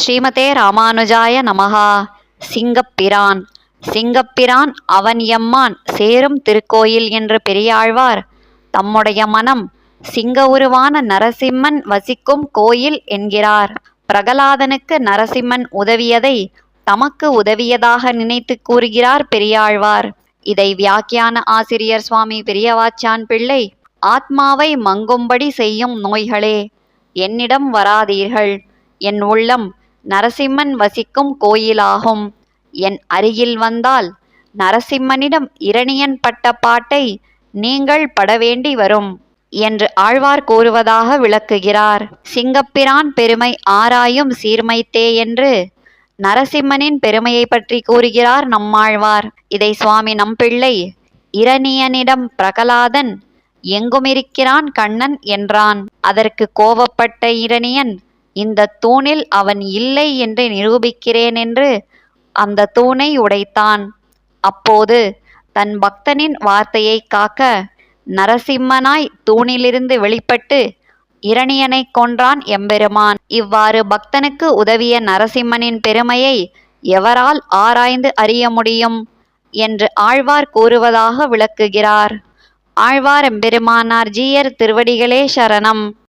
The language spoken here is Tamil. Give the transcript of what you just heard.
ஸ்ரீமதே ராமானுஜாய நமஹா. சிங்கப்பிரான். சிங்கப்பிரான் அவன் எம்மான் சேரும் திருக்கோயில் என்று பெரியாழ்வார் தம்முடைய மனம் சிங்க உருவான நரசிம்மன் வசிக்கும் கோயில் என்கிறார். பிரகலாதனுக்கு நரசிம்மன் உதவியதை தமக்கு உதவியதாக நினைத்து கூறுகிறார் பெரியாழ்வார். இதை வியாக்கியான ஆசிரியர் சுவாமி பெரியவாச்சான் பிள்ளை, ஆத்மாவை மங்கும்படி செய்யும் நோய்களே, என்னிடம் வராதீர்கள். என் உள்ளம் நரசிம்மன் வசிக்கும் கோயிலாகும். என் அருகில் வந்தால் நரசிம்மனிடம் இரணியன் பட்ட பாட்டை நீங்கள் படவேண்டி வரும் என்று ஆழ்வார் கூறுவதாக விளக்குகிறார். சிங்கப்பிரான் பெருமை ஆராயும் சீர்மைத்தே என்று நரசிம்மனின் பெருமையை பற்றி கூறுகிறார் நம்மாழ்வார். இதை சுவாமி நம்பிள்ளை, இரணியனிடம் பிரகலாதன் எங்குமிருக்கிறான் கண்ணன் என்றான். அதற்கு கோபப்பட்ட இரணியன், இந்த தூணில் அவன் இல்லை என்று நிரூபிக்கிறேன் என்று அந்த தூணை உடைத்தான். அப்போது தன் பக்தனின் வார்த்தையை காக்க நரசிம்மனாய் தூணிலிருந்து வெளிப்பட்டு இரணியனை கொன்றான் எம்பெருமான். இவ்வாறு பக்தனுக்கு உதவிய நரசிம்மனின் பெருமையை எவரால் ஆராய்ந்து அறிய முடியும் என்று ஆழ்வார் கூறுவதாக விளக்குகிறார். ஆழ்வார் எம்பெருமானார் ஜீயர் திருவடிகளே சரணம்.